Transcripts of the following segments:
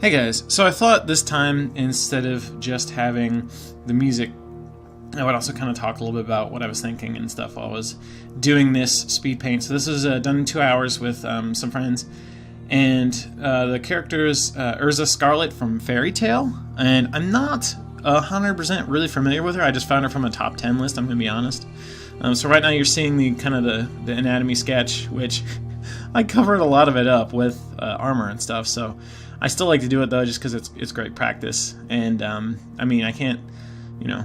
Hey guys, so I thought this time, instead of just having the music, I would also kind of talk a little bit about what I was thinking and stuff while I was doing this speed paint. So this is done in 2 hours with some friends, and the character is Erza Scarlet from Fairy Tale, and I'm not 100% really familiar with her. I just found her from a top 10 list, I'm going to be honest. So right now you're seeing the kind of the anatomy sketch, which I covered a lot of it up with armor and stuff, so I still like to do it though, just because it's great practice. And I mean, I can't, you know.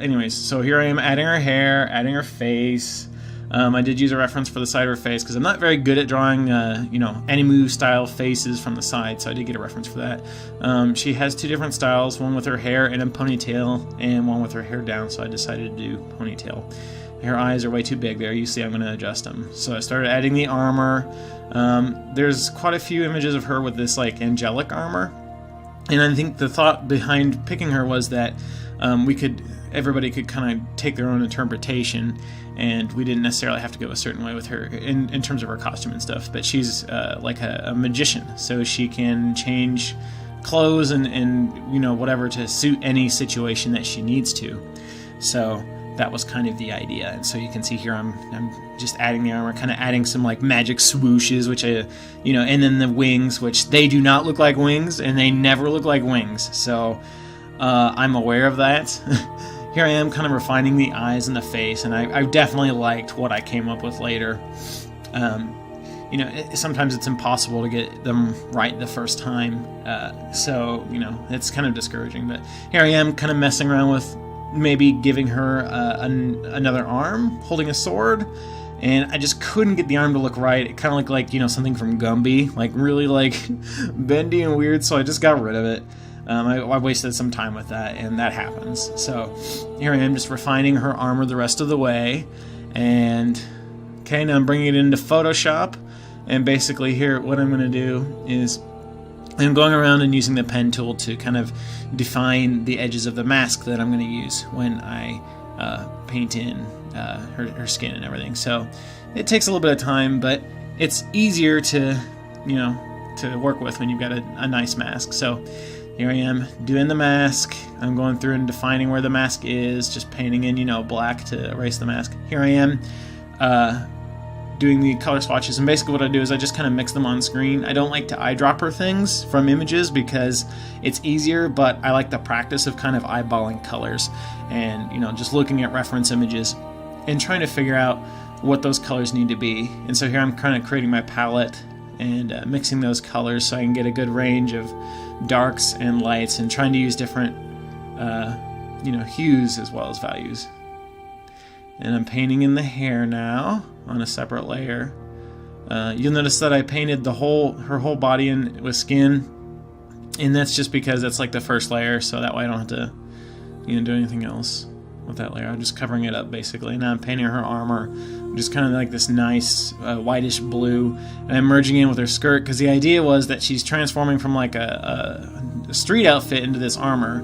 Anyways, so here I am adding her hair, adding her face. I did use a reference for the side of her face because I'm not very good at drawing, you know, anime style faces from the side, so I did get a reference for that. She has two different styles, one with her hair in a ponytail and one with her hair down, so I decided to do ponytail. Her eyes are way too big there. You see I'm going to adjust them. So I started adding the armor. There's quite a few images of her with this like angelic armor. And I think the thought behind picking her was that everybody could kind of take their own interpretation, and we didn't necessarily have to go a certain way with her in terms of her costume and stuff. But she's like a magician, so she can change clothes and you know, whatever to suit any situation that she needs to. So that was kind of the idea. And so you can see here I'm just adding the armor, kind of adding some like magic swooshes, which you know, and then the wings, which they do not look like wings, and they never look like wings. So I'm aware of that. Here I am kind of refining the eyes and the face, and I definitely liked what I came up with later. You know, sometimes it's impossible to get them right the first time, so, you know, it's kind of discouraging. But here I am kind of messing around with maybe giving her another arm, holding a sword, and I just couldn't get the arm to look right. It kind of looked like, you know, something from Gumby, like really like bendy and weird, so I just got rid of it. I wasted some time with that, and that happens. So here I am just refining her armor the rest of the way, and okay, now I'm bringing it into Photoshop, and basically here what I'm going to do is I'm going around and using the pen tool to kind of define the edges of the mask that I'm going to use when I paint in her skin and everything. So it takes a little bit of time, but it's easier to, you know, to work with when you've got a nice mask. So here I am doing the mask. I'm going through and defining where the mask is, just painting in, you know, black to erase the mask. Here I am doing the color swatches, and basically what I do is I just kind of mix them on screen. I don't like to eyedropper things from images because it's easier, but I like the practice of kind of eyeballing colors and, you know, just looking at reference images and trying to figure out what those colors need to be. And so here I'm kind of creating my palette and mixing those colors so I can get a good range of darks and lights, and trying to use different you know, hues as well as values. And I'm painting in the hair now on a separate layer. You'll notice that I painted her whole body in with skin, and that's just because that's like the first layer, so that way I don't have to, you know, do anything else with that layer. I'm just covering it up basically. Now I'm painting her armor, just kind of like this nice whitish blue, and I'm merging in with her skirt because the idea was that she's transforming from like a street outfit into this armor.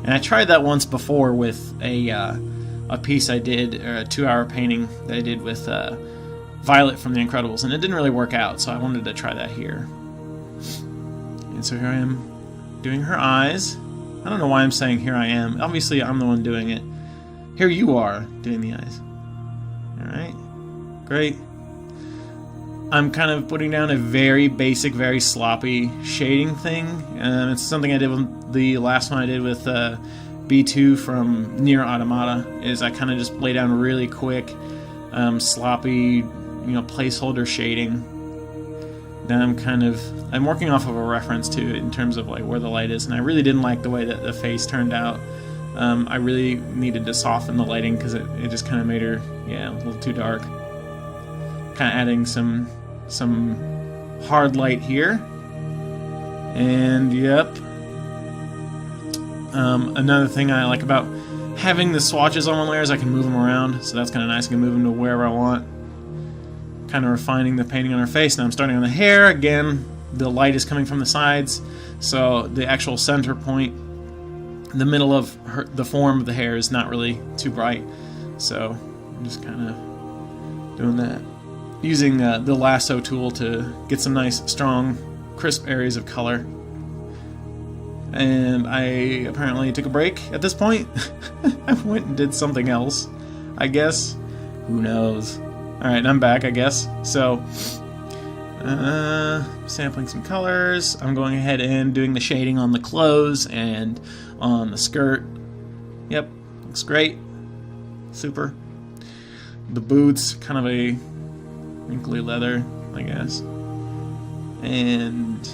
And I tried that once before with a piece I did, a 2-hour painting that I did with Violet from The Incredibles, and it didn't really work out, so I wanted to try that here. And so here I am doing her eyes. I don't know why I'm saying here I am. Obviously I'm the one doing it. Here you are doing the eyes. Alright, great. I'm kind of putting down a very basic, very sloppy shading thing. It's something I did with the last one I did with B2 from Nier Automata, is I kind of just lay down really quick, sloppy, you know, placeholder shading. Then I'm working off of a reference to it in terms of like where the light is, and I really didn't like the way that the face turned out. I really needed to soften the lighting because it just kind of made her, yeah, a little too dark. Kind of adding some hard light here, and yep. Another thing I like about having the swatches on one layer is I can move them around, so that's kind of nice. I can move them to wherever I want. Kind of refining the painting on her face. Now I'm starting on the hair. Again, the light is coming from the sides, so the actual center point, the middle of the form of the hair is not really too bright. So I'm just kind of doing that. Using the lasso tool to get some nice, strong, crisp areas of color. and I apparently took a break at this point. I went and did something else, I guess. Who knows? Alright, I'm back, I guess. So, sampling some colors. I'm going ahead and doing the shading on the clothes and on the skirt. Yep, looks great. Super. The boots, kind of a wrinkly leather, I guess. And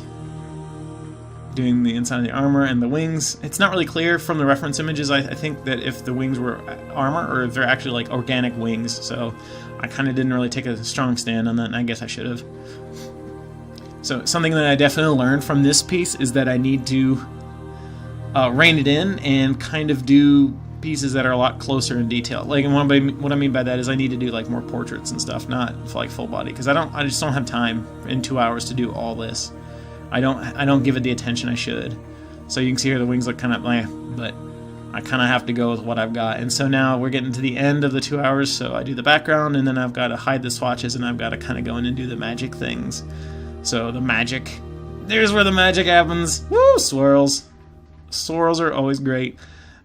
doing the inside of the armor and the wings. It's not really clear from the reference images. I think that if the wings were armor or if they're actually like organic wings. So I kind of didn't really take a strong stand on that, and I guess I should have. So something that I definitely learned from this piece is that I need to rein it in and kind of do pieces that are a lot closer in detail. Like, and what I mean by that is I need to do like more portraits and stuff, not like full body, because I just don't have time in 2 hours to do all this. I don't give it the attention I should. So you can see here the wings look kind of blah, but I kind of have to go with what I've got. And so now we're getting to the end of the 2 hours, so I do the background, and then I've got to hide the swatches, and I've got to kind of go in and do the magic things. So the magic, there's where the magic happens. Woo, swirls. Swirls are always great.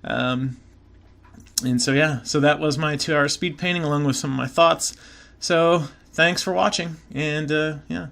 And so yeah, so that was my 2 hour speed painting along with some of my thoughts. So thanks for watching, and yeah.